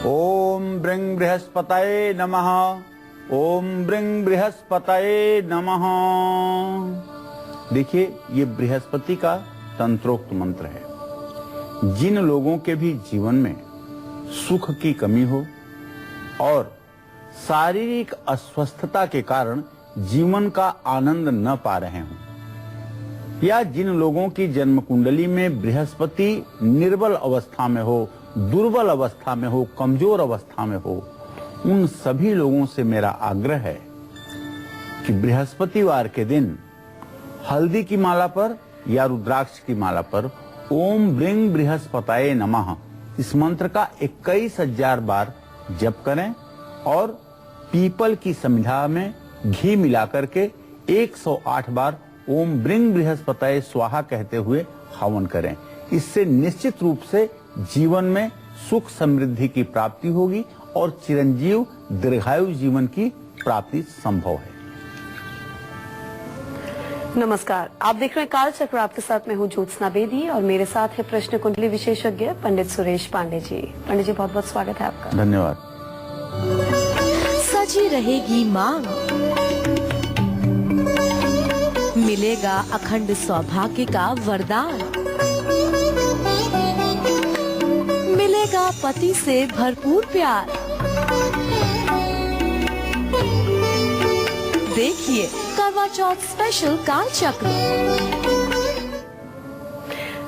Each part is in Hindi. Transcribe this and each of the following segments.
ओम ब्रिंग बृहस्पतये नमः। ओम ब्रिंग बृहस्पतये नमः। देखिए, ये बृहस्पति का तंत्रोक्त मंत्र है। जिन लोगों के भी जीवन में सुख की कमी हो और शारीरिक अस्वस्थता के कारण जीवन का आनंद न पा रहे हों, या जिन लोगों की जन्म कुंडली में बृहस्पति निर्बल अवस्था में हो, दुर्बल अवस्था में हो, कमजोर अवस्था में हो, उन सभी लोगों से मेरा आग्रह है कि बृहस्पतिवार के दिन हल्दी की माला पर या रुद्राक्ष की माला पर ओम ब्रिंग बृहस्पतये नमः इस मंत्र का 21,000 बार जप करें और पीपल की संध्या में घी मिलाकर के 108 बार ओम ब्रिंग बृहस्पतये स्वाहा कहते हुए हवन करें। इससे निश्चित रूप से जीवन में सुख समृद्धि की प्राप्ति होगी और चिरंजीव दीर्घायु जीवन की प्राप्ति संभव है। नमस्कार, आप देख रहे हैं काल चक्र। आपके साथ मैं हूं ज्योत्सना बेदी और मेरे साथ है प्रश्न कुंडली विशेषज्ञ पंडित सुरेश पांडे जी। पंडित जी, बहुत बहुत स्वागत है आपका। धन्यवाद। सजी रहेगी मांग, मिलेगा अखंड सौभाग्य का वरदान, मिलेगा पति से भरपूर प्यार। देखिए करवा चौथ स्पेशल काल चक्र।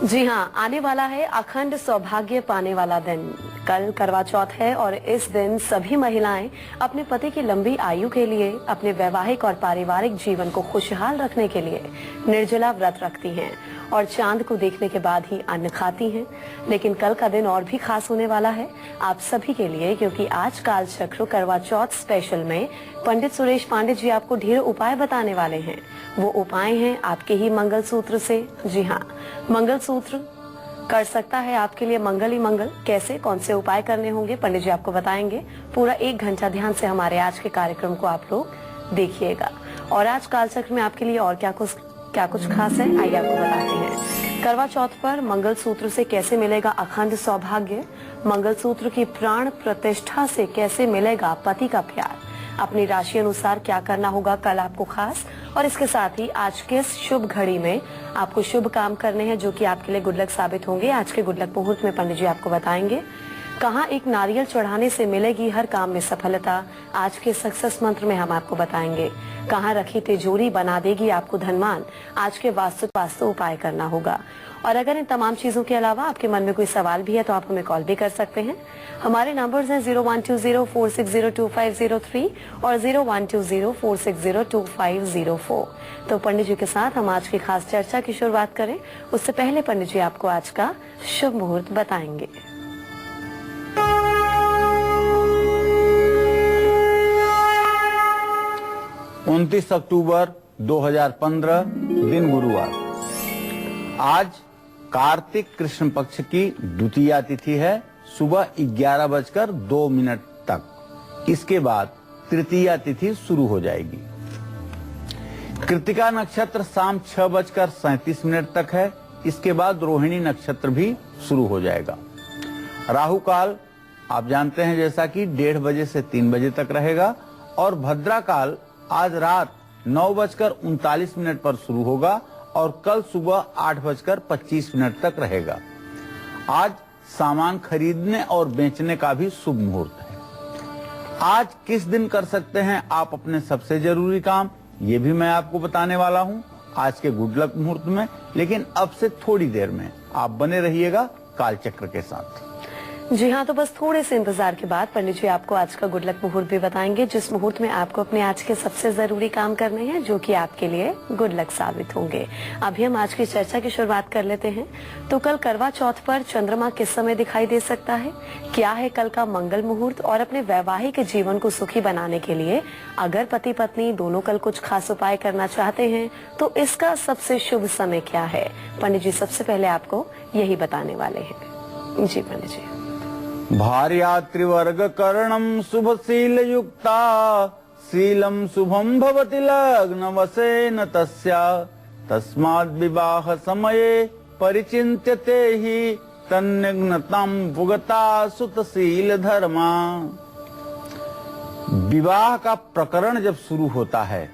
जी हाँ, आने वाला है अखंड सौभाग्य पाने वाला दिन। कल करवा चौथ है और इस दिन सभी महिलाएं अपने पति की लंबी आयु के लिए, अपने वैवाहिक और पारिवारिक जीवन को खुशहाल रखने के लिए निर्जला व्रत रखती हैं और चांद को देखने के बाद ही अन्न खाती हैं। लेकिन कल का दिन और भी खास होने वाला है आप सभी के लिए, क्योंकि आज काल चक्र करवा चौथ स्पेशल में पंडित सुरेश पांडे जी आपको ढेर उपाय बताने वाले हैं। वो उपाय हैं आपके ही मंगलसूत्र से। जी हाँ, मंगलसूत्र कर सकता है आपके लिए मंगल ही मंगल। कैसे, कौन से उपाय करने होंगे, पंडित जी आपको बताएंगे। पूरा 1 घंटा ध्यान से हमारे आज के कार्यक्रम को आप लोग देखिएगा। और आज काल चक्र में आपके लिए और क्या कुछ खास है, आइए आपको बताते हैं। करवा चौथ पर मंगलसूत्र से कैसे मिलेगा अखंड सौभाग्य, मंगलसूत्र की प्राण प्रतिष्ठा से कैसे मिलेगा पति का प्यार, अपनी राशि अनुसार क्या करना होगा कल आपको खास, और इसके साथ ही आज के शुभ घड़ी में आपको शुभ काम करने हैं जो कि आपके लिए गुड लक साबित होंगे। आज के गुड लक मुहूर्त में पंडित जी आपको बताएंगे कहाँ एक नारियल चढ़ाने से मिलेगी हर काम में सफलता। आज के सक्सेस मंत्र में हम आपको बताएंगे कहाँ रखी तिजोरी बना देगी आपको धनवान। आज के वास्तु उपाय करना होगा। और अगर इन तमाम चीजों के अलावा आपके मन में कोई सवाल भी है तो आप हमें कॉल भी कर सकते हैं। हमारे नंबर्स हैं 012046025003 और 012046025004। तो पंडित जी के साथ हम आज की खास चर्चा की शुरुआत करें उससे पहले पंडित जी आपको आज का शुभ मुहूर्त बताएंगे। 29 अक्टूबर 2015 दिन गुरुवार। आज कार्तिक कृष्ण पक्ष की द्वितीया तिथि है, सुबह 11:02 तक। इसके बाद तृतीया तिथि शुरू हो जाएगी। कृतिका नक्षत्र शाम 6:37 तक है। इसके बाद रोहिणी नक्षत्र भी शुरू हो जाएगा। राहु काल आप जानते हैं जैसा कि 1:30 बजे से 3 बजे तक रहेगा और भद्रा काल आज रात 9:39 पर शुरू होगा और कल सुबह 8:25 तक रहेगा। आज सामान खरीदने और बेचने का भी शुभ मुहूर्त है। आज किस दिन कर सकते हैं आप अपने सबसे जरूरी काम, ये भी मैं आपको बताने वाला हूं आज के गुड लक मुहूर्त में। लेकिन अब से थोड़ी देर में आप बने रहिएगा कालचक्र के साथ। जी हाँ, तो बस थोड़े से इंतजार के बाद पंडित जी आपको आज का गुड लक मुहूर्त भी बताएंगे, जिस मुहूर्त में आपको अपने आज के सबसे जरूरी काम करने हैं जो कि आपके लिए गुड लक साबित होंगे। अभी हम आज की चर्चा की शुरुआत कर लेते हैं। तो कल करवा चौथ पर चंद्रमा किस समय दिखाई दे सकता है, क्या है कल का मंगल मुहूर्त, और अपने वैवाहिक जीवन को सुखी बनाने के लिए अगर पति पत्नी दोनों कल कुछ खास उपाय करना चाहते हैं तो इसका सबसे शुभ समय क्या है, पंडित जी सबसे पहले आपको यही बताने वाले हैं। जी पंडित जी। भार्या त्रिवर्ग कर्णम शुभशील युक्ता शीलम शुभम भवति लग्न वसेन तस्या तस्माद् विवाह समये परिचिन्त्यते हि तन्निघ्नतम भुगता सुतशील धर्मा। विवाह का प्रकरण जब शुरू होता है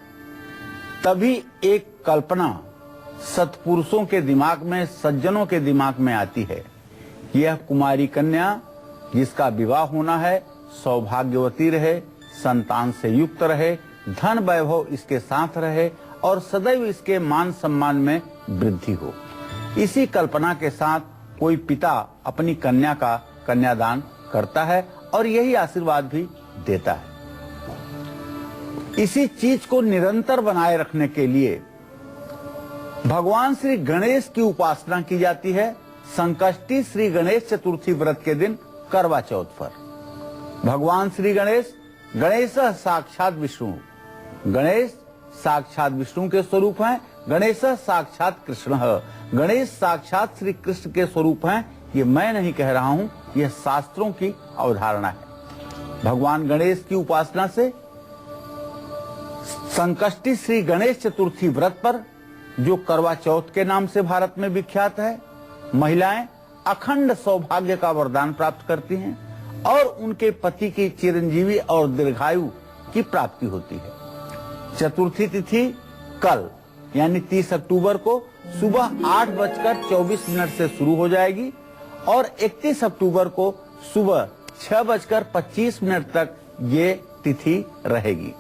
तभी एक कल्पना सत्पुरुषों के दिमाग में, सज्जनों के दिमाग में आती है। यह कुमारी कन्या जिसका विवाह होना है सौभाग्यवती रहे, संतान से युक्त रहे, धन वैभव इसके साथ रहे और सदैव इसके मान सम्मान में वृद्धि हो। इसी कल्पना के साथ कोई पिता अपनी कन्या का कन्यादान करता है और यही आशीर्वाद भी देता है। इसी चीज को निरंतर बनाए रखने के लिए भगवान श्री गणेश की उपासना की जाती है संकष्टी श्री गणेश चतुर्थी व्रत के दिन करवा चौथ पर। भगवान श्री गणेश, गणेश साक्षात विष्णु, गणेश साक्षात विष्णु के स्वरूप हैं, गणेश साक्षात कृष्ण है, गणेश साक्षात श्री कृष्ण के स्वरूप हैं। ये मैं नहीं कह रहा हूं, यह शास्त्रों की अवधारणा है। भगवान गणेश की उपासना से संकष्टी श्री गणेश चतुर्थी व्रत पर, जो करवा चौथ के नाम से भारत में विख्यात है, महिलाएं अखंड सौभाग्य का वरदान प्राप्त करती हैं और उनके पति की चिरंजीवी और दीर्घायु की प्राप्ति होती है। चतुर्थी तिथि कल यानी 30 अक्टूबर को सुबह 8:24 से शुरू हो जाएगी और 31 अक्टूबर को सुबह 6:25 तक ये तिथि रहेगी।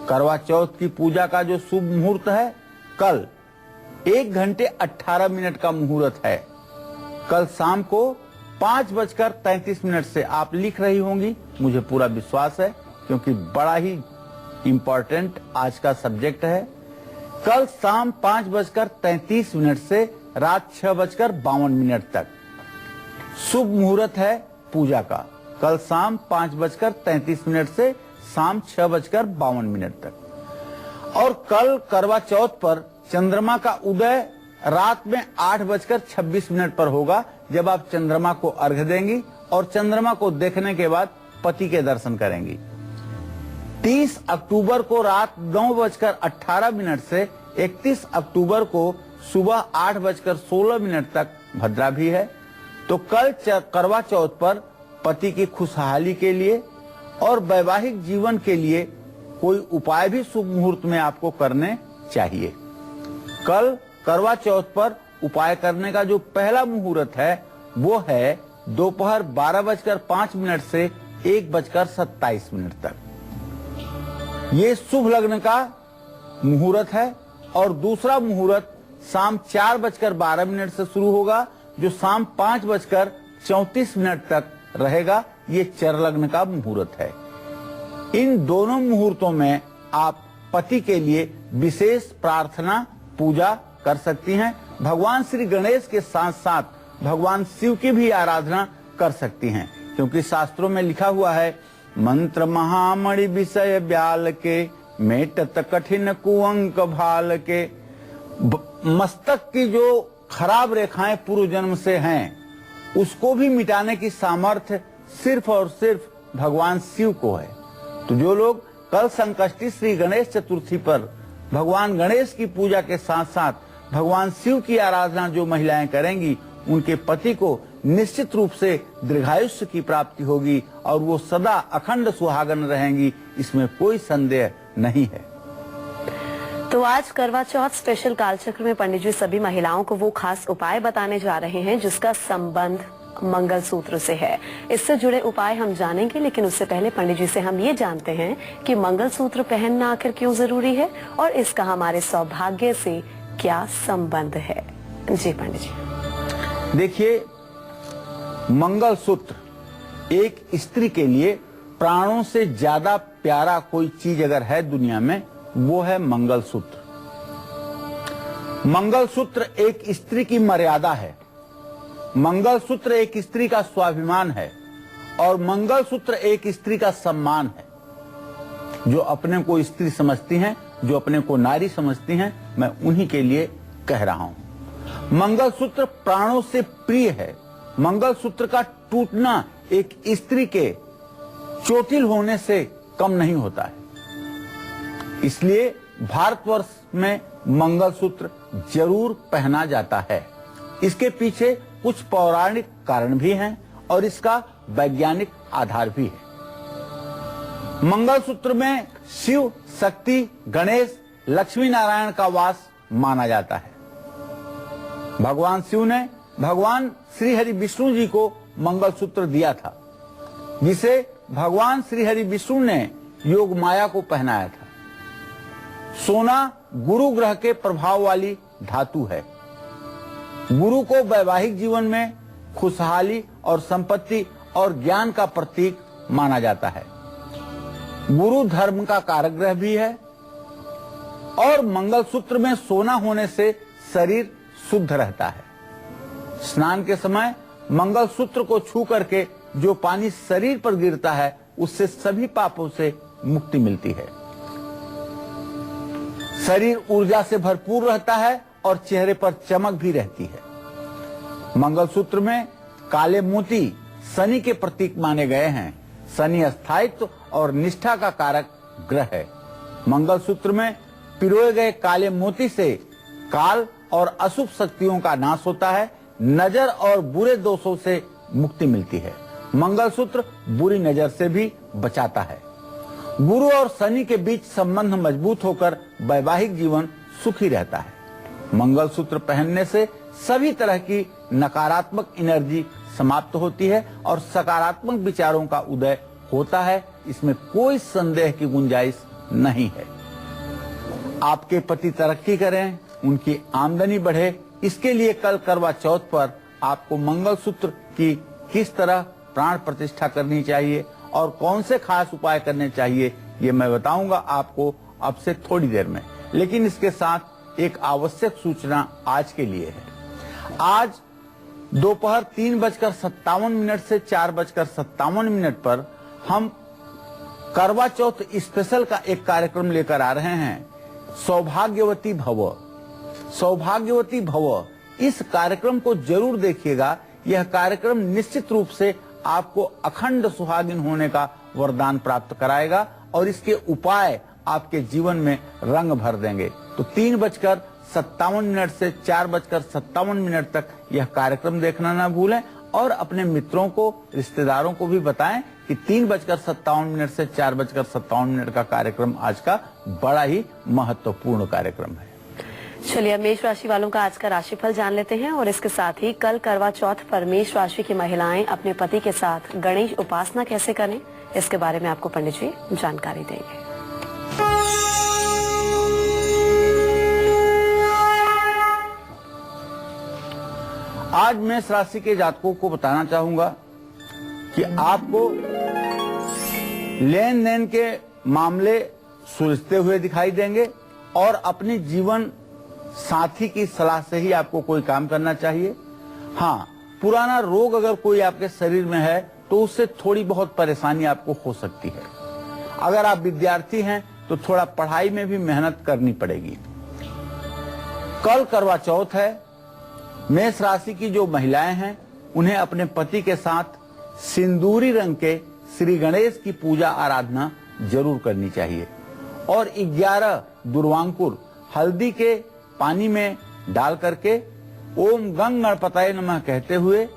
करवा चौथ की पूजा का जो शुभ मुहूर्त है कल 1:18 का मुहूर्त है। कल शाम को 5:33 से आप लिख रही होंगी, मुझे पूरा विश्वास है क्योंकि बड़ा ही इंपॉर्टेंट आज का सब्जेक्ट है। कल शाम 5:33 से रात 6:52 तक शुभ मुहूर्त है पूजा का। कल शाम 5:33 से शाम 6:52 तक। और कल करवा चौथ पर चंद्रमा का उदय रात में 8:26 पर होगा, जब आप चंद्रमा को अर्घ्य देंगी और चंद्रमा को देखने के बाद पति के दर्शन करेंगी। 30 अक्टूबर को रात 9:18 से 31 अक्टूबर को सुबह 8:16 तक भद्रा भी है। तो कल करवा चौथ पर पति की खुशहाली के लिए और वैवाहिक जीवन के लिए कोई उपाय भी शुभ मुहूर्त में आपको करने चाहिए। कल करवा चौथ पर उपाय करने का जो पहला मुहूर्त है वो है दोपहर 12:05 से 1:27 तक। ये शुभ लग्न का मुहूर्त है। और दूसरा मुहूर्त शाम 4:12 से शुरू होगा, जो शाम 5:34 तक रहेगा। ये चर लग्न का मुहूर्त है। इन दोनों मुहूर्तों में आप पति के लिए विशेष प्रार्थना पूजा कर सकती हैं। भगवान श्री गणेश के साथ साथ भगवान शिव की भी आराधना कर सकती हैं, क्योंकि शास्त्रों में लिखा हुआ है मंत्र महामणि विषय ब्याल के, मेटत कठिन कुअंक भाल के। मस्तक की जो खराब रेखाएं पूर्व जन्म से हैं उसको भी मिटाने की सामर्थ्य सिर्फ और सिर्फ भगवान शिव को है। तो जो लोग कल संकष्टी श्री गणेश चतुर्थी पर भगवान गणेश की पूजा के साथ साथ भगवान शिव की आराधना जो महिलाएं करेंगी, उनके पति को निश्चित रूप से दीर्घायुष्य की प्राप्ति होगी और वो सदा अखंड सुहागन रहेंगी, इसमें कोई संदेह नहीं है। तो आज करवा चौथ स्पेशल कालचक्र में पंडित जी सभी महिलाओं को वो खास उपाय बताने जा रहे हैं जिसका संबंध मंगल सूत्र से है। इससे जुड़े उपाय हम जानेंगे, लेकिन उससे पहले पंडित जी से हम ये जानते हैं कि मंगल सूत्र पहनना आखिर क्यों जरूरी है और इसका हमारे सौभाग्य से क्या संबंध है। जी पंडित जी। देखिए, मंगल सूत्र एक स्त्री के लिए प्राणों से ज्यादा प्यारा कोई चीज अगर है दुनिया में, वो है मंगल सूत्र। मंगल सूत्र एक स्त्री की मर्यादा है, मंगल सूत्र एक स्त्री का स्वाभिमान है और मंगल सूत्र एक स्त्री का सम्मान है। जो अपने को स्त्री समझती हैं, जो अपने को नारी समझती हैं, मैं उन्हीं के लिए कह रहा हूं। मंगल सूत्र प्राणों से प्रिय है। मंगल सूत्र का टूटना एक स्त्री के चोटिल होने से कम नहीं होता है। इसलिए भारतवर्ष में मंगलसूत्र जरूर पहना जाता है। इसके पीछे कुछ पौराणिक कारण भी हैं और इसका वैज्ञानिक आधार भी है। मंगलसूत्र में शिव, शक्ति, गणेश, लक्ष्मी नारायण का वास माना जाता है। भगवान शिव ने भगवान श्री हरि विष्णु जी को मंगलसूत्र दिया था, जिसे भगवान श्री हरि विष्णु ने योग माया को पहनाया था। सोना गुरु ग्रह के प्रभाव वाली धातु है। गुरु को वैवाहिक जीवन में खुशहाली और संपत्ति और ज्ञान का प्रतीक माना जाता है। गुरु धर्म का कारक ग्रह भी है और मंगलसूत्र में सोना होने से शरीर शुद्ध रहता है। स्नान के समय मंगलसूत्र को छू करके जो पानी शरीर पर गिरता है, उससे सभी पापों से मुक्ति मिलती है। शरीर ऊर्जा से भरपूर रहता है और चेहरे पर चमक भी रहती है। मंगलसूत्र में काले मोती शनि के प्रतीक माने गए हैं। शनि स्थायित्व और निष्ठा का कारक ग्रह है। मंगलसूत्र में पिरोए गए काले मोती से काल और अशुभ शक्तियों का नाश होता है। नजर और बुरे दोषों से मुक्ति मिलती है। मंगलसूत्र बुरी नजर से भी बचाता है। गुरु और शनि के बीच संबंध मजबूत होकर वैवाहिक जीवन सुखी रहता है। मंगलसूत्र पहनने से सभी तरह की नकारात्मक एनर्जी समाप्त होती है और सकारात्मक विचारों का उदय होता है। इसमें कोई संदेह की गुंजाइश नहीं है। आपके पति तरक्की करें, उनकी आमदनी बढ़े, इसके लिए कल करवा चौथ पर आपको मंगलसूत्र की किस तरह प्राण प्रतिष्ठा करनी चाहिए और कौन से खास उपाय करने चाहिए, ये मैं बताऊंगा आपको अब से थोड़ी देर में। लेकिन इसके साथ एक आवश्यक सूचना आज के लिए है। आज दोपहर 3:57 से 4:57 पर हम करवा चौथ स्पेशल का एक कार्यक्रम लेकर आ रहे हैं, सौभाग्यवती भव। सौभाग्यवती भव, इस कार्यक्रम को जरूर देखिएगा। यह कार्यक्रम निश्चित रूप से आपको अखंड सुहागिन होने का वरदान प्राप्त कराएगा और इसके उपाय आपके जीवन में रंग भर देंगे। तो 3:57 से 4:57 तक यह कार्यक्रम देखना ना भूलें और अपने मित्रों को, रिश्तेदारों को भी बताएं कि 3:57 से 4:57 का कार्यक्रम आज का बड़ा ही महत्वपूर्ण कार्यक्रम है। चलिए, अब मेष राशि वालों का आज का राशिफल जान लेते हैं और इसके साथ ही कल करवा चौथ पर मेष राशि की महिलाएं अपने पति के साथ गणेश उपासना कैसे करें, इसके बारे में आपको पंडित जी जानकारी देंगे। आज मेष राशि के जातकों को बताना चाहूंगा कि आपको लेन देन के मामले सुलझते हुए दिखाई देंगे और अपने जीवन साथी की सलाह से ही आपको कोई काम करना चाहिए। हाँ, पुराना रोग अगर कोई आपके शरीर में है तो उससे थोड़ी बहुत परेशानी आपको हो सकती है। अगर आप विद्यार्थी हैं तो थोड़ा पढ़ाई में भी मेहनत करनी पड़ेगी। कल करवा चौथ है। मेष राशि की जो महिलाएं हैं उन्हें अपने पति के साथ सिंदूरी रंग के श्री गणेश की पूजा आराधना जरूर करनी चाहिए और 11 दुर्वांकुर हल्दी के पानी में डाल करके ओम गंग गणपतये नमः कहते हुए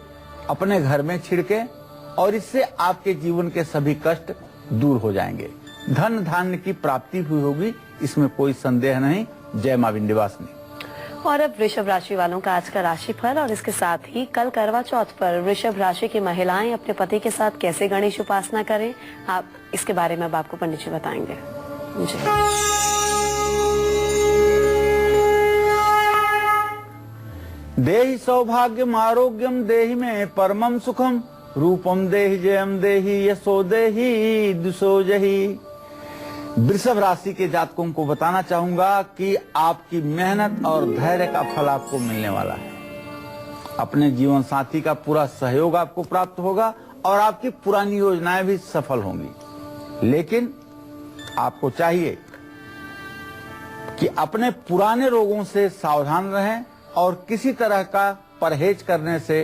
अपने घर में छिड़के और इससे आपके जीवन के सभी कष्ट दूर हो जाएंगे। धन धान्य की प्राप्ति भी होगी, इसमें कोई संदेह नहीं। जय मां विंध्यवासिनी। और अब वृषभ राशि वालों का आज का राशिफल और इसके साथ ही कल करवा चौथ पर वृषभ राशि की महिलाएं अपने पति के साथ कैसे गणेश उपासना करें, आप इसके बारे में अब आपको पंडित जी बताएंगे। देहि सौभाग्यम आरोग्यम देहि में परमम सुखम रूपम देहि जयम देहि यशो देहि दुसो जहि। वृषभ राशि के जातकों को बताना चाहूंगा कि आपकी मेहनत और धैर्य का फल आपको मिलने वाला है। अपने जीवन साथी का पूरा सहयोग आपको प्राप्त होगा और आपकी पुरानी योजनाएं भी सफल होंगी। लेकिन आपको चाहिए कि अपने पुराने रोगों से सावधान रहें और किसी तरह का परहेज करने से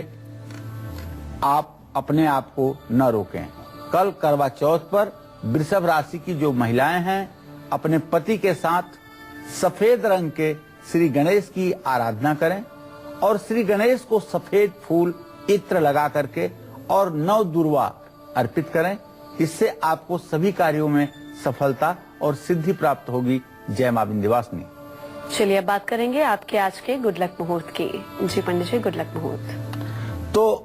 आप अपने आप को न रोकें। कल करवा चौथ पर वृषभ राशि की जो महिलाएं हैं अपने पति के साथ सफेद रंग के श्री गणेश की आराधना करें और श्री गणेश को सफेद फूल इत्र लगा करके और 9 दुर्वा अर्पित करें। इससे आपको सभी कार्यों में सफलता और सिद्धि प्राप्त होगी। जय मां विंध्यवासिनी। चलिए अब बात करेंगे आपके आज के गुड लक मुहूर्त की। जी पंडित जी, गुड लक मुहूर्त। तो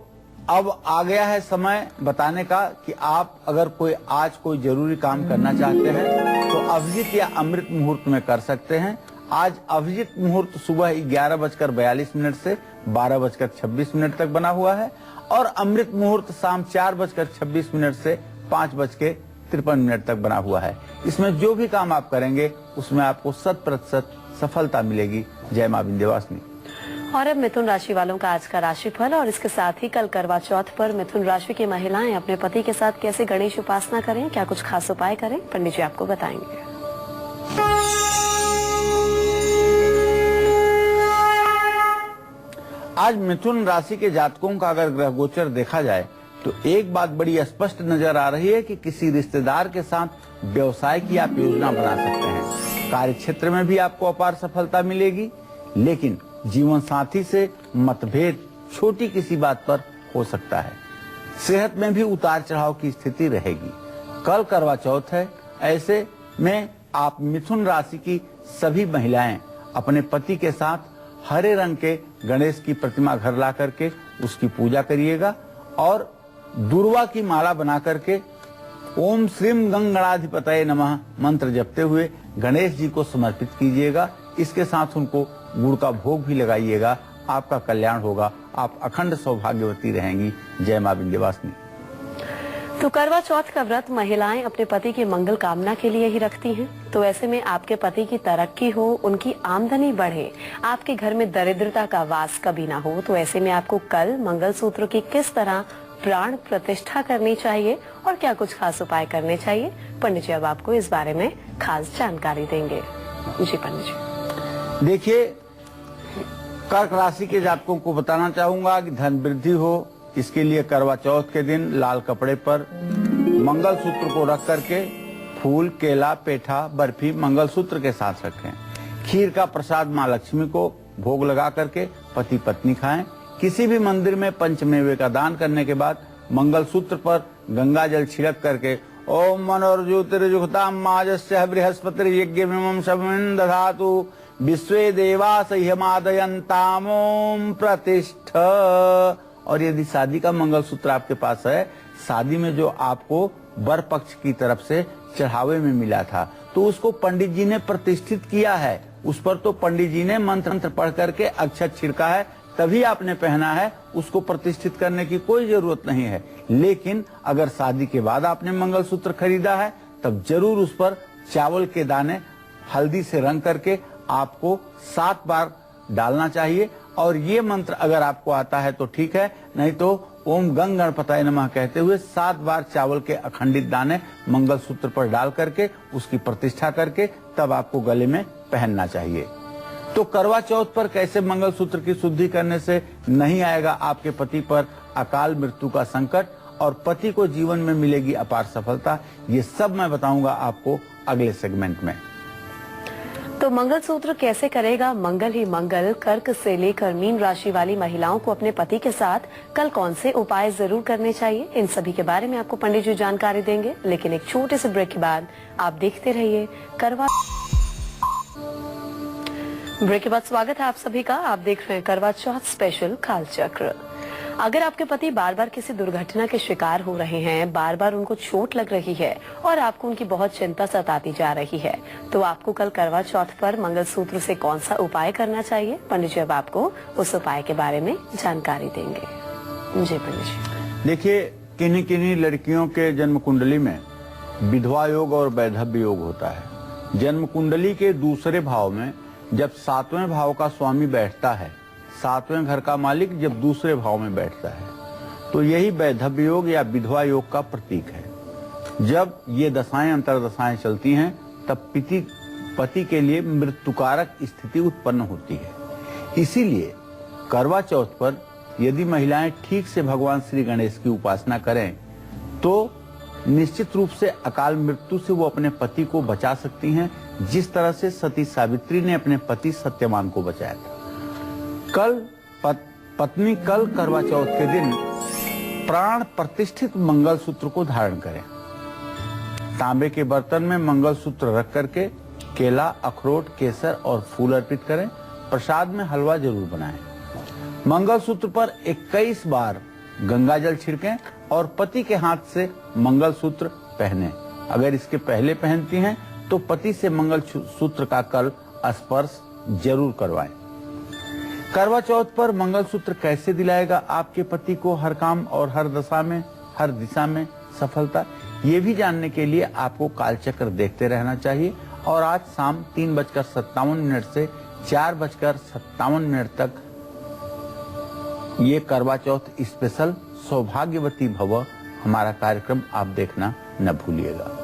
अब आ गया है समय बताने का कि आप अगर आज कोई जरूरी काम करना चाहते हैं तो अभिजीत या अमृत मुहूर्त में कर सकते हैं। आज अभिजीत मुहूर्त सुबह 11:42 से 12:26 तक बना हुआ है और अमृत मुहूर्त शाम 4:26 से 5:53 तक बना हुआ है। इसमें जो भी काम आप करेंगे उसमें आपको 100% सफलता मिलेगी। जय मां विंध्यवासिनी। और अब मिथुन राशि वालों का आज का राशिफल और इसके साथ ही कल करवा चौथ पर मिथुन राशि की महिलाएं अपने पति के साथ कैसे गणेश उपासना करें, क्या कुछ खास उपाय करें, पंडित जी आपको बताएंगे। आज मिथुन राशि के जातकों का अगर ग्रह गोचर देखा जाए तो एक बात बड़ी स्पष्ट नजर आ रही है कि किसी रिश्तेदार के साथ व्यवसाय की आप योजना बना सकते हैं। कार्य क्षेत्र में भी आपको अपार सफलता मिलेगी, लेकिन जीवन साथी से मतभेद छोटी किसी बात पर हो सकता है। सेहत में भी उतार चढ़ाव की स्थिति रहेगी। कल करवा चौथ है, ऐसे में आप मिथुन राशि की सभी महिलाएं अपने पति के साथ हरे रंग के गणेश की प्रतिमा घर ला करके उसकी पूजा करिएगा और दुर्वा की माला बना करके ओम श्रीम गंगणाधिपतये नमः मंत्र जपते हुए गणेश जी को समर्पित कीजिएगा। इसके साथ उनको गुड़ का भोग भी लगाइएगा। आपका कल्याण होगा, आप अखंड सौभाग्यवती रहेंगी। जय मां विंध्यवासिनी। तो करवा चौथ का व्रत महिलाएं अपने पति की मंगल कामना के लिए ही रखती हैं। तो ऐसे में आपके पति की तरक्की हो, उनकी आमदनी बढ़े, आपके घर में दरिद्रता का वास कभी ना हो, तो ऐसे में आपको कल मंगलसूत्र की किस तरह प्राण प्रतिष्ठा करनी चाहिए और क्या कुछ खास उपाय करने चाहिए, पंडित जी अब आपको इस बारे में खास जानकारी देंगे। जी पंडित जी। देखिए, कर्क राशि के जातकों को बताना चाहूंगा कि धन वृद्धि हो, इसके लिए करवा चौथ के दिन लाल कपड़े पर मंगलसूत्र को रख करके फूल, केला, पेठा, बर्फी मंगलसूत्र के साथ रखें। खीर का प्रसाद मां लक्ष्मी को भोग लगा करके पति पत्नी खाएं। किसी भी मंदिर में पंचमेवे का दान करने के बाद मंगलसूत्र पर गंगा जल छिड़क करके ओम मनोर्ज्योतिर्जुक्तां माजस्य बृहस्पतिर्यज्ञमिमं शमिं दधातु विश्वे देवास ह्यमादयन्ताम् ओम प्रतिष्ठ। और यदि शादी का मंगलसूत्र आपके पास है, शादी में जो आपको वर पक्ष की तरफ से चढ़ावे में मिला था, तो उसको पंडित जी ने प्रतिष्ठित किया है। उस पर तो पंडित जी ने मंत्र पढ़ करके अक्षत छिड़का है, तभी आपने पहना है। उसको प्रतिष्ठित करने की कोई जरूरत नहीं है। लेकिन अगर शादी के बाद आपने मंगलसूत्र खरीदा है, तब जरूर उस पर चावल के दाने हल्दी से रंग करके आपको 7 बार डालना चाहिए। और ये मंत्र अगर आपको आता है तो ठीक है, नहीं तो ओम गंग गणपतये नमः कहते हुए 7 बार चावल के अखंडित दाने मंगलसूत्र पर डाल करके उसकी प्रतिष्ठा करके तब आपको गले में पहनना चाहिए। तो करवा चौथ पर कैसे मंगलसूत्र की शुद्धि करने से नहीं आएगा आपके पति पर अकाल मृत्यु का संकट और पति को जीवन में मिलेगी अपार सफलता, ये सब मैं बताऊंगा आपको अगले सेगमेंट में। तो मंगलसूत्र कैसे करेगा मंगल ही मंगल। कर्क से लेकर मीन राशि वाली महिलाओं को अपने पति के साथ कल कौन से उपाय जरूर करने चाहिए, इन सभी के बारे में आपको पंडित जी जानकारी देंगे। लेकिन एक छोटे से ब्रेक के बाद आप देखते रहिए करवा। ब्रेक के बाद स्वागत है आप सभी का। आप देख रहे हैं करवा चौथ स्पेशल कालचक्र। अगर आपके पति बार बार किसी दुर्घटना के शिकार हो रहे हैं, बार बार उनको चोट लग रही है और आपको उनकी बहुत चिंता सताती जा रही है, तो आपको कल करवा चौथ पर मंगलसूत्र से कौन सा उपाय करना चाहिए, पंडित जी अब आपको उस उपाय के बारे में जानकारी देंगे। जी पंडित जी। देखिए, किन्हीं किन्हीं लड़कियों के जन्म कुंडली में विधवा योग और वैधव्य योग होता है। जन्म कुंडली के दूसरे भाव में जब 7वें भाव का स्वामी बैठता है, 7वें घर का मालिक जब दूसरे भाव में बैठता है, तो यही वैधव्य योग या विधवा योग का प्रतीक है। जब ये दशाएं अंतरदशाएं चलती हैं, तब पति के लिए मृत्युकारक स्थिति उत्पन्न होती है। इसीलिए करवा चौथ पर यदि महिलाएं ठीक से भगवान श्री गणेश की उपासना करें, तो निश्चित रूप से अकाल मृत्यु से वो अपने पति को बचा सकती हैं, जिस तरह से सती सावित्री ने अपने पति सत्यवान को बचाया था। कल पत्नी कल करवा चौथ के दिन प्राण प्रतिष्ठित मंगलसूत्र को धारण करें। तांबे के बर्तन में मंगलसूत्र रख करके केला, अखरोट, केसर और फूल अर्पित करें। प्रसाद में हलवा जरूर बनाएं। मंगलसूत्र पर 21 बार गंगा जल छिड़कें और पति के हाथ से मंगलसूत्र पहने। अगर इसके पहले पहनती हैं तो पति से मंगलसूत्र का कल स्पर्श जरूर करवाएं। करवा चौथ पर मंगलसूत्र कैसे दिलाएगा आपके पति को हर काम और हर दशा में, हर दिशा में सफलता, ये भी जानने के लिए आपको कालचक्र देखते रहना चाहिए। और आज शाम 3:57 से 4:57 तक ये करवा चौथ स्पेशल सौभाग्यवती भव हमारा कार्यक्रम आप देखना न भूलिएगा।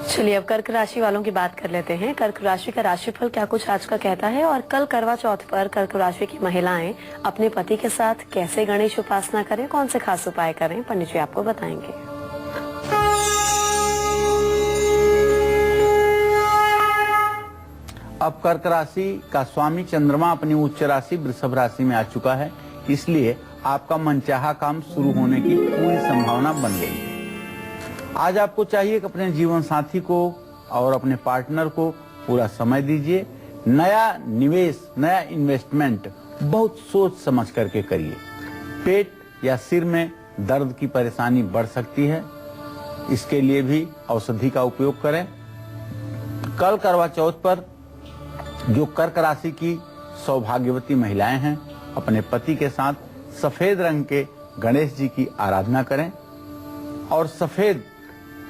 चलिए अब कर्क राशि वालों की बात कर लेते हैं। कर्क राशि का राशिफल क्या कुछ आज का कहता है और कल करवा चौथ पर कर्क राशि की महिलाएं अपने पति के साथ कैसे गणेश उपासना करें, कौन से खास उपाय करें, पंडित जी आपको बताएंगे। अब कर्क राशि का स्वामी चंद्रमा अपनी उच्च राशि वृषभ राशि में आ चुका है, इसलिए आपका मनचाहा काम शुरू होने की पूरी संभावना बन गई है। आज आपको चाहिए कि अपने जीवन साथी को और अपने पार्टनर को पूरा समय दीजिए। नया निवेश, नया इन्वेस्टमेंट बहुत सोच समझ करके करिए। पेट या सिर में दर्द की परेशानी बढ़ सकती है, इसके लिए भी औषधि का उपयोग करें। कल करवा चौथ पर जो कर्क राशि की सौभाग्यवती महिलाएं हैं, अपने पति के साथ सफेद रंग के गणेश जी की आराधना करें और सफेद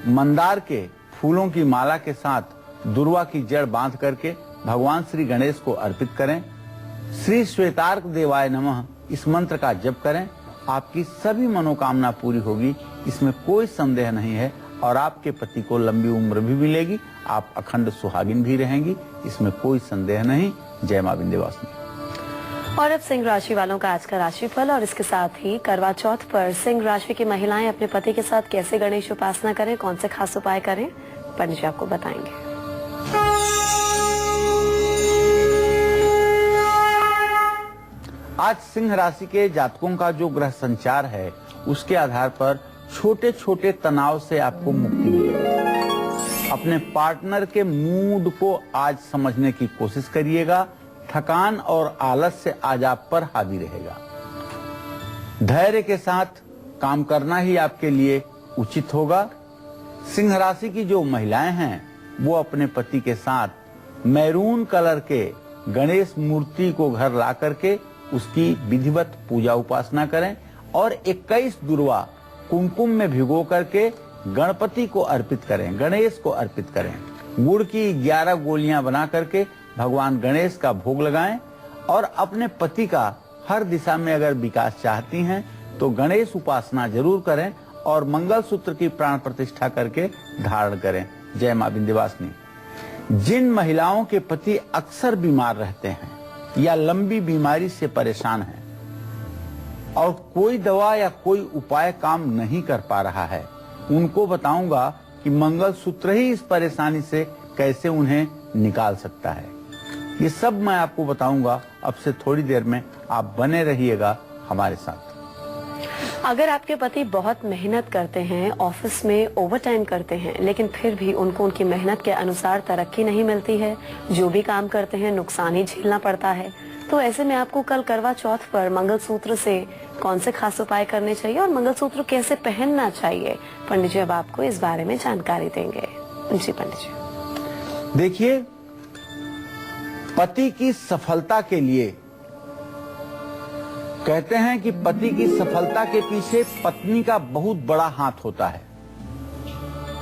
मंदार के फूलों की माला के साथ दुर्वा की जड़ बांध करके भगवान श्री गणेश को अर्पित करें। श्री श्वेतार्क देवाय नमः इस मंत्र का जप करें। आपकी सभी मनोकामना पूरी होगी, इसमें कोई संदेह नहीं है। और आपके पति को लंबी उम्र भी मिलेगी, आप अखंड सुहागिन भी रहेंगी, इसमें कोई संदेह नहीं। जय मां विंध्यवासिनी। और अब सिंह राशि वालों का आज का राशिफल और इसके साथ ही करवा चौथ पर सिंह राशि की महिलाएं अपने पति के साथ कैसे गणेश उपासना करें, कौन से खास उपाय करें, पंडित जी आपको बताएंगे। आज सिंह राशि के जातकों का जो ग्रह संचार है, उसके आधार पर छोटे छोटे तनाव से आपको मुक्ति मिलेगी। अपने पार्टनर के मूड को आज समझने की कोशिश करिएगा। थकान और आलस से आज आप पर हावी रहेगा। धैर्य के साथ काम करना ही आपके लिए उचित होगा। सिंह राशि की जो महिलाएं हैं, वो अपने पति के साथ मैरून कलर के गणेश मूर्ति को घर ला करके उसकी विधिवत पूजा उपासना करें और 21 दुर्वा कुमकुम में भिगो करके गणपति को अर्पित करें, गणेश को अर्पित करें। गुड़ की 11 गोलियां बना करके भगवान गणेश का भोग लगाएं और अपने पति का हर दिशा में अगर विकास चाहती हैं तो गणेश उपासना जरूर करें और मंगलसूत्र की प्राण प्रतिष्ठा करके धारण करें। जय मां विंध्यवासिनी। जिन महिलाओं के पति अक्सर बीमार रहते हैं या लंबी बीमारी से परेशान हैं और कोई दवा या कोई उपाय काम नहीं कर पा रहा है, उनको बताऊंगा कि मंगलसूत्र ही इस परेशानी से कैसे उन्हें निकाल सकता है। ये सब मैं आपको बताऊंगा। अब से थोड़ी देर में आप बने रहिएगा हमारे साथ। अगर आपके पति बहुत मेहनत करते हैं, ऑफिस में ओवरटाइम करते हैं, लेकिन फिर भी उनको उनकी मेहनत के अनुसार तरक्की नहीं मिलती है, जो भी काम करते हैं नुकसान ही झेलना पड़ता है, तो ऐसे में आपको कल करवा चौथ पर मंगलसूत्र से कौन से खास उपाय करने चाहिए और मंगलसूत्र कैसे पहनना चाहिए, पंडित जी अब आपको इस बारे में जानकारी देंगे। जी पंडित जी। देखिए, पति की सफलता के लिए कहते हैं कि पति की सफलता के पीछे पत्नी का बहुत बड़ा हाथ होता है।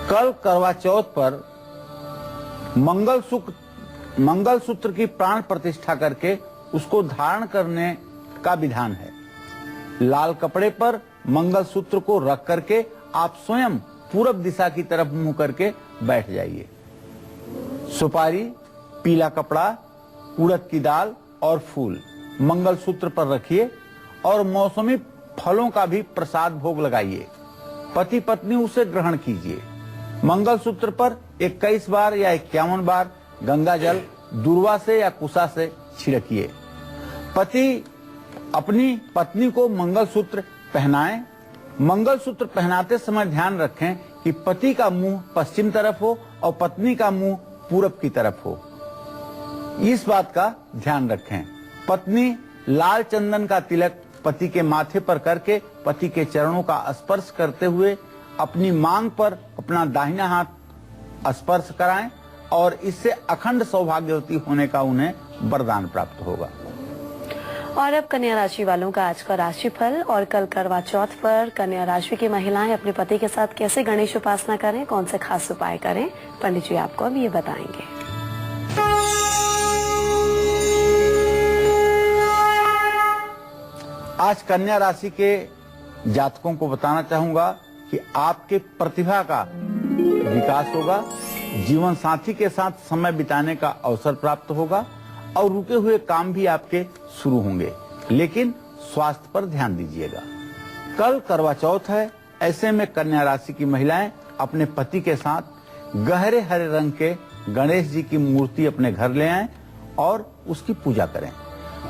कल करवा चौथ पर मंगलसूत्र की प्राण प्रतिष्ठा करके उसको धारण करने का विधान है। लाल कपड़े पर मंगलसूत्र को रख करके आप स्वयं पूरब दिशा की तरफ मुंह करके बैठ जाइए। सुपारी, पीला कपड़ा, उड़द की दाल और फूल मंगलसूत्र पर रखिए और मौसमी फलों का भी प्रसाद भोग लगाइए। पति पत्नी उसे ग्रहण कीजिए। मंगलसूत्र पर 21 बार या 51 बार गंगा जल दुर्वा से या कुशा से छिड़किए। पति अपनी पत्नी को मंगलसूत्र पहनाएं। मंगलसूत्र पहनाते समय ध्यान रखें कि पति का मुंह पश्चिम तरफ हो और पत्नी का मुंह पूरब की तरफ हो। इस बात का ध्यान रखें। पत्नी लाल चंदन का तिलक पति के माथे पर करके पति के चरणों का स्पर्श करते हुए अपनी मांग पर अपना दाहिना हाथ स्पर्श कराएं और इससे अखंड सौभाग्यवती होने का उन्हें वरदान प्राप्त होगा। और अब कन्या राशि वालों का आज का राशिफल। और कल करवा चौथ पर कन्या राशि की महिलाएं अपने पति के साथ कैसे गणेश उपासना करें, कौन से खास उपाय करें, पंडित जी आपको अब ये बताएंगे। आज कन्या राशि के जातकों को बताना चाहूंगा कि आपके प्रतिभा का विकास होगा, जीवन साथी के साथ समय बिताने का अवसर प्राप्त होगा और रुके हुए काम भी आपके शुरू होंगे, लेकिन स्वास्थ्य पर ध्यान दीजिएगा। कल करवा चौथ है, ऐसे में कन्या राशि की महिलाएं अपने पति के साथ गहरे हरे रंग के गणेश जी की मूर्ति अपने घर ले आएं और उसकी पूजा करें।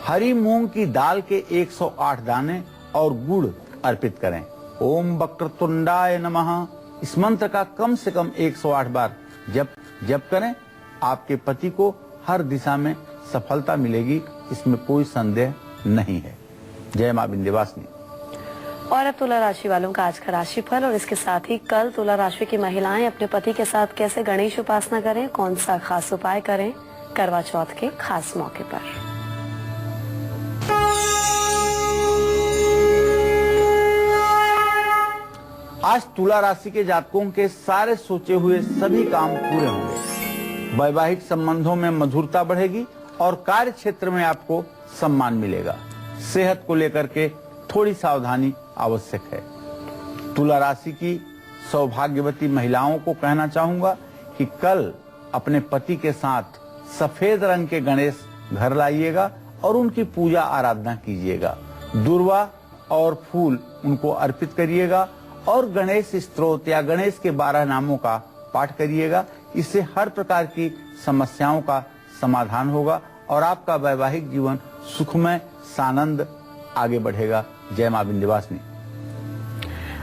हरी मूंग की दाल के 108 दाने और गुड़ अर्पित करें। ओम वक्रतुंडाय नमः इस मंत्र का कम से कम 108 बार जप करें। आपके पति को हर दिशा में सफलता मिलेगी, इसमें कोई संदेह नहीं है। जय मां विंध्यवासिनी। और अब तुला राशि वालों का आज का राशिफल और इसके साथ ही कल तुला राशि की महिलाएं अपने पति के साथ कैसे गणेश उपासना करें, कौन सा खास उपाय करें करवा चौथ के खास मौके पर। आज तुला राशि के जातकों के सारे सोचे हुए सभी काम पूरे होंगे। वैवाहिक संबंधों में मधुरता बढ़ेगी और कार्य क्षेत्र में आपको सम्मान मिलेगा। सेहत को लेकर के थोड़ी सावधानी आवश्यक है। तुला राशि की सौभाग्यवती महिलाओं को कहना चाहूंगा कि कल अपने पति के साथ सफेद रंग के गणेश घर लाइएगा और उनकी पूजा आराधना कीजिएगा। दुर्वा और फूल उनको अर्पित करिएगा और गणेश स्तोत्र या गणेश के 12 नामों का पाठ करिएगा। इससे हर प्रकार की समस्याओं का समाधान होगा और आपका वैवाहिक जीवन सुखमय सानंद आगे बढ़ेगा। जय मां विंध्यवासिनी।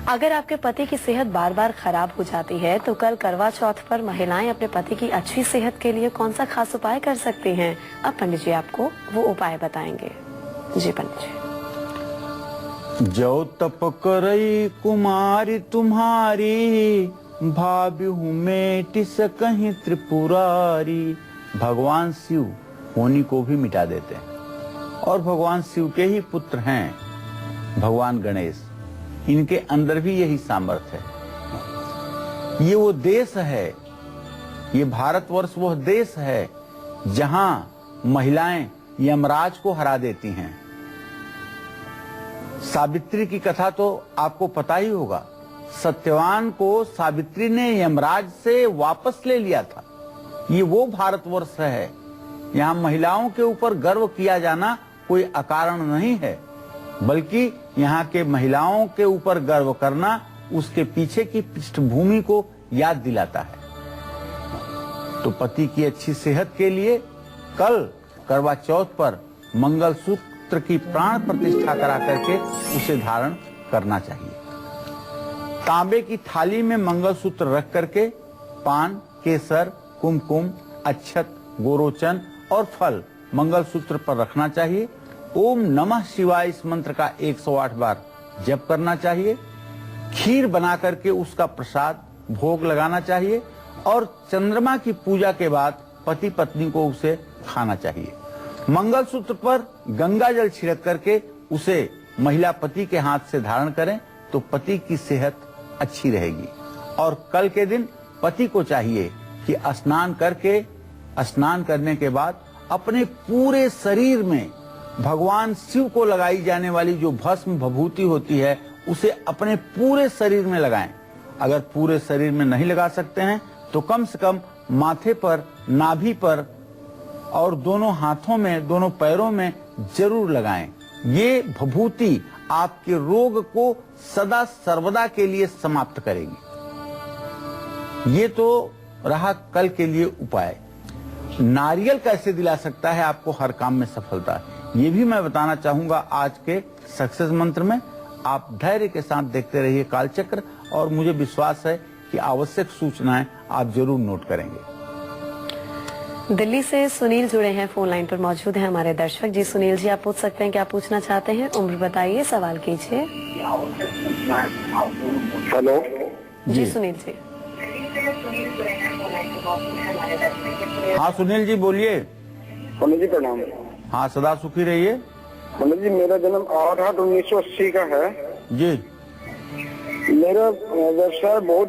अगर आपके पति की सेहत बार बार खराब हो जाती है तो कल करवा चौथ पर महिलाएं अपने पति की अच्छी सेहत के लिए कौन सा खास उपाय कर सकती हैं, अब पंडित जी आपको वो उपाय बताएंगे। जी पंडित जी। जो तप करई कुमारी तुम्हारी, भाब्यहु मेटि सकहि त्रिपुरारी। भगवान शिव होनी को भी मिटा देते हैं और भगवान शिव के ही पुत्र हैं भगवान गणेश। इनके अंदर भी यही सामर्थ्य है। ये वो देश है, ये भारतवर्ष वह देश है जहां महिलाएं यमराज को हरा देती हैं। सावित्री की कथा तो आपको पता ही होगा। सत्यवान को सावित्री ने यमराज से वापस ले लिया था। ये वो भारतवर्ष है, यहाँ महिलाओं के ऊपर गर्व किया जाना कोई अकारण नहीं है, बल्कि यहाँ के महिलाओं के ऊपर गर्व करना उसके पीछे की पृष्ठभूमि को याद दिलाता है। तो पति की अच्छी सेहत के लिए कल करवा चौथ पर मंगलसूत्र की प्राण प्रतिष्ठा करा करके उसे धारण करना चाहिए। तांबे की थाली में मंगलसूत्र रख करके पान, केसर, कुमकुम, अक्षत, गोरोचन और फल मंगलसूत्र पर रखना चाहिए। ओम नमः शिवाय इस मंत्र का 108 बार जप करना चाहिए। खीर बना करके उसका प्रसाद भोग लगाना चाहिए और चंद्रमा की पूजा के बाद पति पत्नी को उसे खाना चाहिए। मंगलसूत्र पर गंगा जल छिड़क करके उसे महिला पति के हाथ से धारण करें तो पति की सेहत अच्छी रहेगी। और कल के दिन पति को चाहिए कि स्नान करने के बाद अपने पूरे शरीर में भगवान शिव को लगाई जाने वाली जो भस्म भभूति होती है उसे अपने पूरे शरीर में लगाएं। अगर पूरे शरीर में नहीं लगा सकते हैं तो कम से कम माथे पर, नाभि पर और दोनों हाथों में, दोनों पैरों में जरूर लगाएं। ये भभूति आपके रोग को सदा सर्वदा के लिए समाप्त करेगी। ये तो रहा कल के लिए उपाय। नारियल कैसे दिला सकता है आपको हर काम में सफलता? ये भी मैं बताना चाहूंगा आज के सक्सेस मंत्र में। आप धैर्य के साथ देखते रहिए कालचक्र, और मुझे विश्वास है कि आवश्यक सूचनाएं आप जरूर नोट करेंगे। दिल्ली से सुनील जुड़े हैं, फोन लाइन पर मौजूद हैं हमारे दर्शक। जी सुनील जी, आप पूछ सकते हैं, क्या पूछना चाहते हैं? उम्र बताइए, सवाल कीजिए। हेलो जी सुनील जी। हाँ सुनील जी बोलिए। पंडित जी प्रणाम। हाँ सदा सुखी रहिए। पंडित जी मेरा जन्म 8/8/1980 का है जी। मेरा व्यवसाय बहुत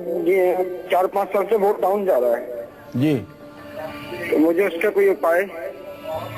4-5 साल से बहुत डाउन जा रहा है जी, तो मुझे उसका कोई उपाय?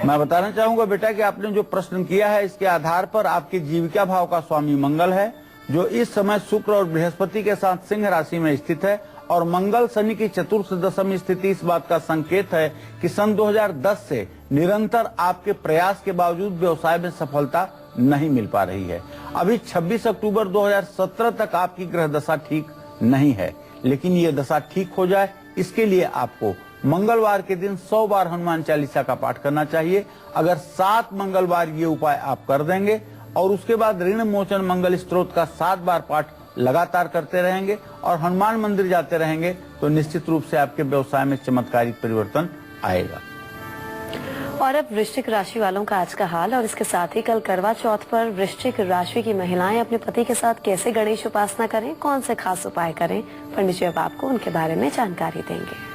मैं बताना चाहूंगा बेटा कि आपने जो प्रश्न किया है इसके आधार पर आपके जीविका भाव का स्वामी मंगल है, जो इस समय शुक्र और बृहस्पति के साथ सिंह राशि में स्थित है, और मंगल शनि की चतुर्थ दशम स्थिति इस बात का संकेत है कि सन 2010 से निरंतर आपके प्रयास के बावजूद व्यवसाय में सफलता नहीं मिल पा रही है। अभी 26 अक्टूबर 2017 तक आपकी ग्रह दशा ठीक नहीं है, लेकिन ये दशा ठीक हो जाए इसके लिए आपको मंगलवार के दिन 100 बार हनुमान चालीसा का पाठ करना चाहिए। अगर 7 मंगलवार ये उपाय आप कर देंगे और उसके बाद ऋण मोचन मंगल स्तोत्र का 7 बार पाठ लगातार करते रहेंगे और हनुमान मंदिर जाते रहेंगे, तो निश्चित रूप से आपके व्यवसाय में चमत्कारिक परिवर्तन आएगा। और अब वृश्चिक राशि वालों का आज का हाल, और इसके साथ ही कल करवा चौथ पर वृश्चिक राशि की महिलाएं अपने पति के साथ कैसे गणेश उपासना करें, कौन से खास उपाय करें, पंडित जी अब आपको उनके बारे में जानकारी देंगे।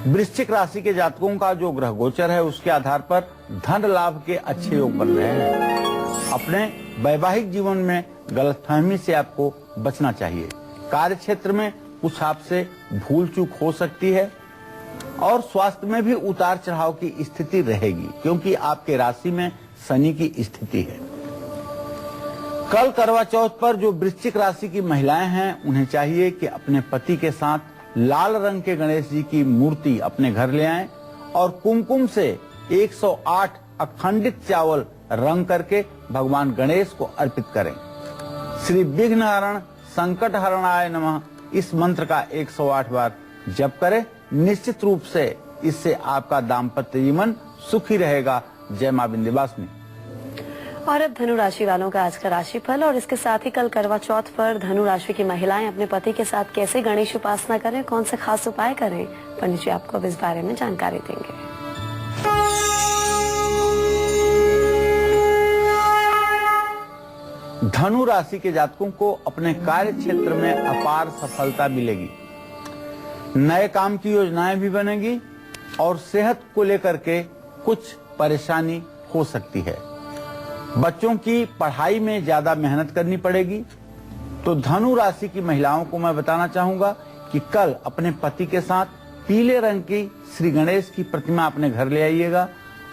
वृश्चिक राशि के जातकों का जो ग्रह गोचर है उसके आधार पर धन लाभ के अच्छे योग बन रहे हैं। अपने वैवाहिक जीवन में गलतफहमी से आपको बचना चाहिए। कार्य क्षेत्र में कुछ आपसे भूल चूक हो सकती है, और स्वास्थ्य में भी उतार चढ़ाव की स्थिति रहेगी, क्योंकि आपके राशि में शनि की स्थिति है। कल करवा चौथ पर जो वृश्चिक राशि की महिलाएं हैं उन्हें चाहिए कि अपने पति के साथ लाल रंग के गणेश जी की मूर्ति अपने घर ले आएं और कुमकुम से 108 अखंडित चावल रंग करके भगवान गणेश को अर्पित करें। श्री विघ्नहरण संकट हरणाय नमः इस मंत्र का 108 बार जप करें। निश्चित रूप से इससे आपका दाम्पत्य जीवन सुखी रहेगा। जय मां विंध्यवासिनी। और अब धनु राशि वालों का आज का राशिफल, और इसके साथ ही कल करवा चौथ पर धनु राशि की महिलाएं अपने पति के साथ कैसे गणेश उपासना करें, कौन से खास उपाय करें, पंडित जी आपको अब इस बारे में जानकारी देंगे। धनु राशि के जातकों को अपने कार्य क्षेत्र में अपार सफलता मिलेगी। नए काम की योजनाएं भी बनेगी और सेहत को लेकर के कुछ परेशानी हो सकती है। बच्चों की पढ़ाई में ज्यादा मेहनत करनी पड़ेगी। तो धनु राशि की महिलाओं को मैं बताना चाहूंगा कि कल अपने पति के साथ पीले रंग की श्री गणेश की प्रतिमा अपने घर ले आइएगा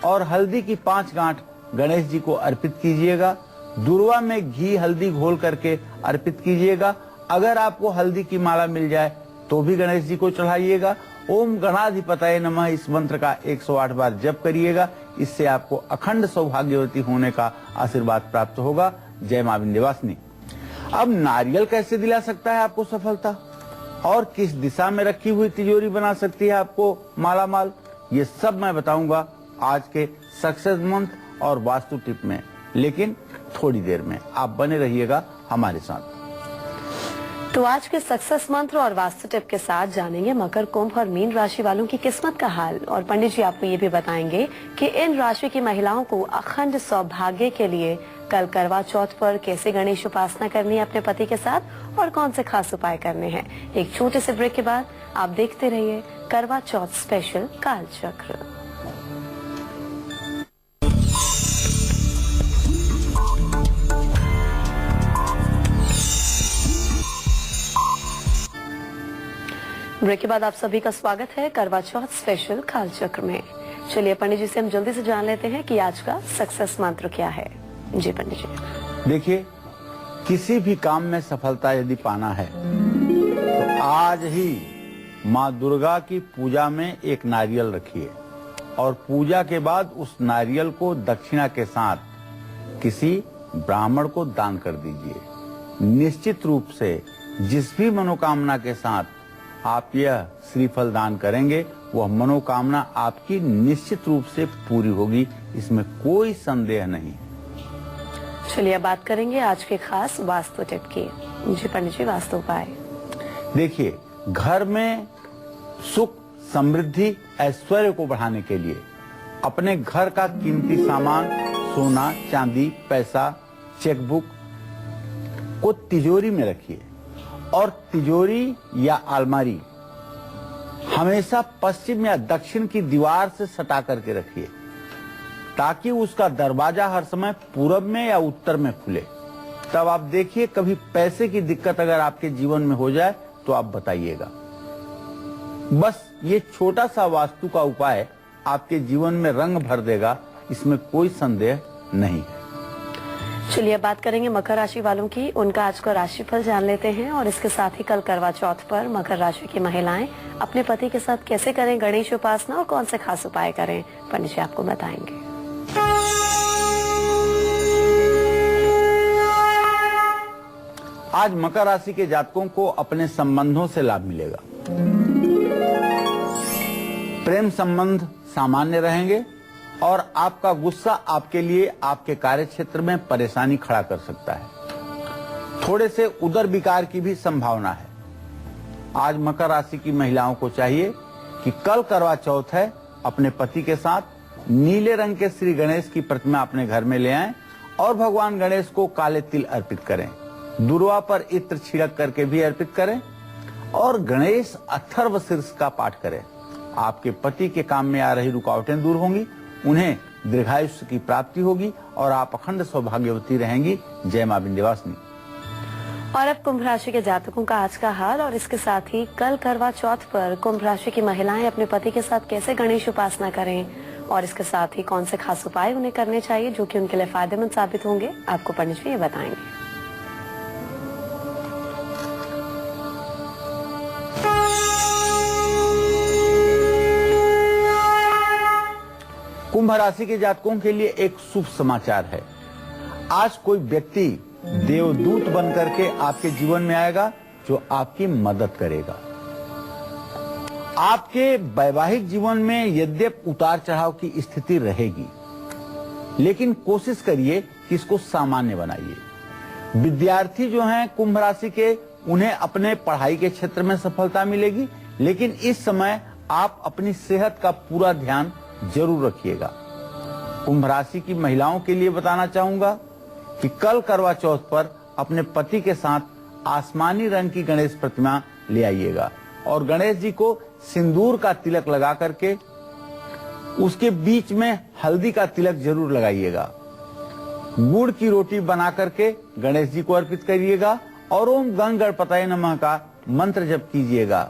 और हल्दी की 5 गांठ गणेश जी को अर्पित कीजिएगा। दूर्वा में घी हल्दी घोल करके अर्पित कीजिएगा। अगर आपको हल्दी की माला मिल जाए तो भी गणेश जी को चढ़ाइएगा। ओम गणाधिपतये नमः इस मंत्र का 108 बार जप करिएगा। इससे आपको अखंड सौभाग्यवती होने का आशीर्वाद प्राप्त होगा। जय मां विंध्यवासिनी। अब नारियल कैसे दिला सकता है आपको सफलता, और किस दिशा में रखी हुई तिजोरी बना सकती है आपको माला माल, ये सब मैं बताऊंगा आज के सक्सेस मंत्र और वास्तु टिप में, लेकिन थोड़ी देर में। आप बने रहिएगा हमारे साथ। तो आज के सक्सेस मंत्र और वास्तु टिप के साथ जानेंगे मकर, कुंभ और मीन राशि वालों की किस्मत का हाल, और पंडित जी आपको ये भी बताएंगे कि इन राशि की महिलाओं को अखंड सौभाग्य के लिए कल करवा चौथ पर कैसे गणेश उपासना करनी है अपने पति के साथ, और कौन से खास उपाय करने हैं। एक छोटे से ब्रेक के बाद आप देखते रहिए करवा चौथ स्पेशल कालचक्र। ब्रेक के बाद आप सभी का स्वागत है करवा चौथ स्पेशल कालचक्र में। चलिए पंडित जी से हम जल्दी से जान लेते हैं कि आज का सक्सेस मंत्र क्या है। जी पंडित जी। देखिए, किसी भी काम में सफलता यदि पाना है तो आज ही माँ दुर्गा की पूजा में एक नारियल रखिए और पूजा के बाद उस नारियल को दक्षिणा के साथ किसी ब्राह्मण को दान कर दीजिए। निश्चित रूप से जिस भी मनोकामना के साथ आप यह श्रीफल दान करेंगे वह मनोकामना आपकी निश्चित रूप से पूरी होगी, इसमें कोई संदेह नहीं। चलिए अब बात करेंगे आज के खास वास्तु टिप की। जी पंडित जी, वास्तु उपाय। देखिए, घर में सुख, समृद्धि, ऐश्वर्य को बढ़ाने के लिए अपने घर का कीमती सामान, सोना, चांदी, पैसा, चेकबुक को तिजोरी में रखिए और तिजोरी या अलमारी हमेशा पश्चिम या दक्षिण की दीवार से सटा करके रखिए, ताकि उसका दरवाजा हर समय पूरब में या उत्तर में खुले। तब आप देखिए, कभी पैसे की दिक्कत अगर आपके जीवन में हो जाए तो आप बताइएगा। बस ये छोटा सा वास्तु का उपाय आपके जीवन में रंग भर देगा, इसमें कोई संदेह नहीं है। चलिए अब बात करेंगे मकर राशि वालों की। उनका आज का राशिफल जान लेते हैं और इसके साथ ही कल करवा चौथ पर मकर राशि की महिलाएं अपने पति के साथ कैसे करें गणेश उपासना और कौन से खास उपाय करें, पंडित जी आपको बताएंगे। आज मकर राशि के जातकों को अपने संबंधों से लाभ मिलेगा। प्रेम संबंध सामान्य रहेंगे और आपका गुस्सा आपके लिए आपके कार्य क्षेत्र में परेशानी खड़ा कर सकता है। थोड़े से उदर विकार की भी संभावना है। आज मकर राशि की महिलाओं को चाहिए कि कल करवा चौथ है, अपने पति के साथ नीले रंग के श्री गणेश की प्रतिमा अपने घर में ले आएं और भगवान गणेश को काले तिल अर्पित करें। दुर्वा पर इत्र छिड़क करके भी अर्पित करें और गणेश अथर्व शीर्ष का पाठ करें। आपके पति के काम में आ रही रुकावटें दूर होंगी, उन्हें दीर्घायुष्य की प्राप्ति होगी और आप अखंड सौभाग्यवती रहेंगी। जय मां विंध्यवासिनी। और अब कुंभ राशि के जातकों का आज का हाल और इसके साथ ही कल करवा चौथ पर कुंभ राशि की महिलाएं अपने पति के साथ कैसे गणेश उपासना करें और इसके साथ ही कौन से खास उपाय उन्हें करने चाहिए जो कि उनके लिए फायदेमंद साबित होंगे, आपको पंडित जी ये बताएंगे। कुंभ राशि के जातकों के लिए एक शुभ समाचार है। आज कोई व्यक्ति देवदूत बनकर के आपके जीवन में आएगा जो आपकी मदद करेगा। आपके वैवाहिक जीवन में यद्यपि उतार चढ़ाव की स्थिति रहेगी, लेकिन कोशिश करिए कि इसको सामान्य बनाइए। विद्यार्थी जो हैं कुंभ राशि के, उन्हें अपने पढ़ाई के क्षेत्र में सफलता मिलेगी, लेकिन इस समय आप अपनी सेहत का पूरा ध्यान जरूर रखिएगा। कुंभ राशि की महिलाओं के लिए बताना चाहूंगा कि कल करवा चौथ पर अपने पति के साथ आसमानी रंग की गणेश प्रतिमा ले आइएगा और गणेश जी को सिंदूर का तिलक लगा करके उसके बीच में हल्दी का तिलक जरूर लगाइएगा। गुड़ की रोटी बना करके गणेश जी को अर्पित करिएगा और ओम गंग गणपतये नमः का मंत्र जप कीजिएगा।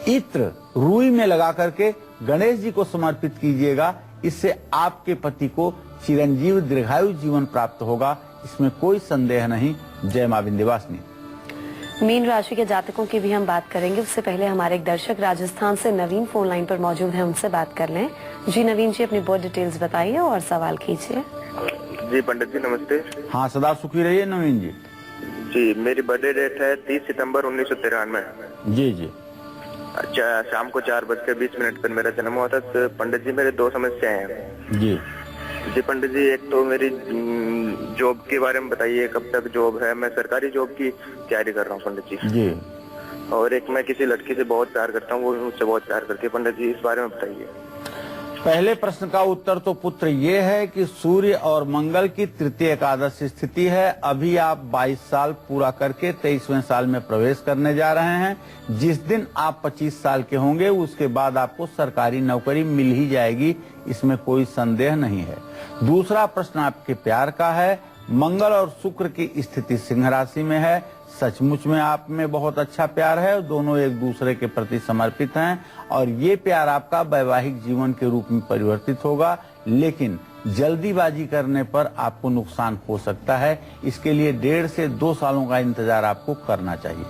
इत्र रुई में लगा करके गणेश जी को समर्पित कीजिएगा। इससे आपके पति को चिरंजीव दीर्घायु जीवन प्राप्त होगा, इसमें कोई संदेह नहीं। जय मां विंध्यवासिनी। मीन राशि के जातकों की भी हम बात करेंगे, उससे पहले हमारे एक दर्शक राजस्थान से नवीन फोन लाइन पर मौजूद हैं, उनसे बात कर लें। जी नवीन जी, अपनी बर्थ डिटेल्स बताइए और सवाल कीजिए। जी पंडित जी नमस्ते। हाँ, सदा सुखी रहिए नवीन जी। जी मेरी बर्थडे डेट है 30 सितंबर 1993। जी जी। अच्छा, शाम को 4:20 पर मेरा जन्म हुआ था। तो पंडित जी मेरे दो समस्याएं हैं। जी पंडित जी, एक तो मेरी जॉब के बारे में बताइए, कब तक जॉब है। मैं सरकारी जॉब की तैयारी कर रहा हूँ पंडित जी। और एक मैं किसी लड़की से बहुत प्यार करता हूँ, वो मुझसे बहुत प्यार करती है। पंडित जी इस बारे में बताइए। पहले प्रश्न का उत्तर तो पुत्र ये है कि सूर्य और मंगल की तृतीय एकादश स्थिति है। अभी आप 22 साल पूरा करके 23वें साल में प्रवेश करने जा रहे हैं। जिस दिन आप 25 साल के होंगे उसके बाद आपको सरकारी नौकरी मिल ही जाएगी, इसमें कोई संदेह नहीं है। दूसरा प्रश्न आपके प्यार का है। मंगल और शुक्र की स्थिति सिंह राशि में है। सचमुच में आप में बहुत अच्छा प्यार है, दोनों एक दूसरे के प्रति समर्पित हैं और ये प्यार आपका वैवाहिक जीवन के रूप में परिवर्तित होगा, लेकिन जल्दीबाजी करने पर आपको नुकसान हो सकता है। इसके लिए 1.5 से 2 सालों का इंतजार आपको करना चाहिए।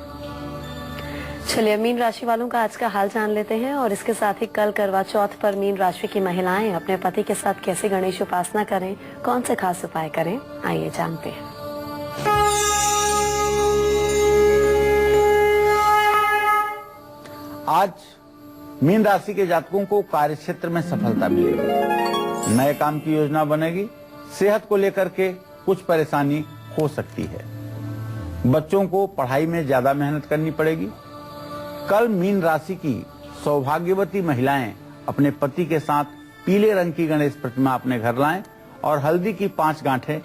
चलिए मीन राशि वालों का आज का हाल जान लेते हैं और इसके साथ ही कल करवा चौथ पर मीन राशि की महिलाएं अपने पति के साथ कैसे गणेश उपासना करें, कौन से खास उपाय करें, आइए जानते हैं। आज मीन राशि के जातकों को कार्य क्षेत्र में सफलता मिलेगी, नए काम की योजना बनेगी। सेहत को लेकर के कुछ परेशानी हो सकती है। बच्चों को पढ़ाई में ज्यादा मेहनत करनी पड़ेगी। कल मीन राशि की सौभाग्यवती महिलाएं अपने पति के साथ पीले रंग की गणेश प्रतिमा अपने घर लाएं और हल्दी की 5 गांठें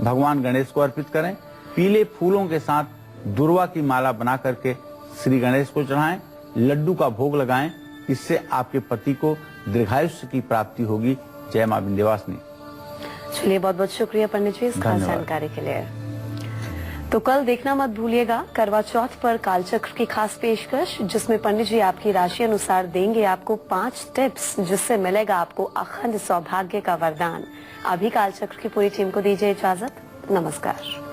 भगवान गणेश को अर्पित करें। पीले फूलों के साथ दुर्वा की माला बना करके श्री गणेश को चढ़ाएं, लड्डू का भोग लगाएं। इससे आपके पति को दीर्घायुष्य की प्राप्ति होगी। जय मां विंध्यवासिनी। चलिए, बहुत बहुत शुक्रिया पंडित जी इस खास जानकारी के लिए। तो कल देखना मत भूलिएगा करवा चौथ पर कालचक्र की खास पेशकश, जिसमें पंडित जी आपकी राशि अनुसार देंगे आपको 5 टिप्स, जिससे मिलेगा आपको अखंड सौभाग्य का वरदान। अभी कालचक्र की पूरी टीम को दीजिए इजाजत। नमस्कार।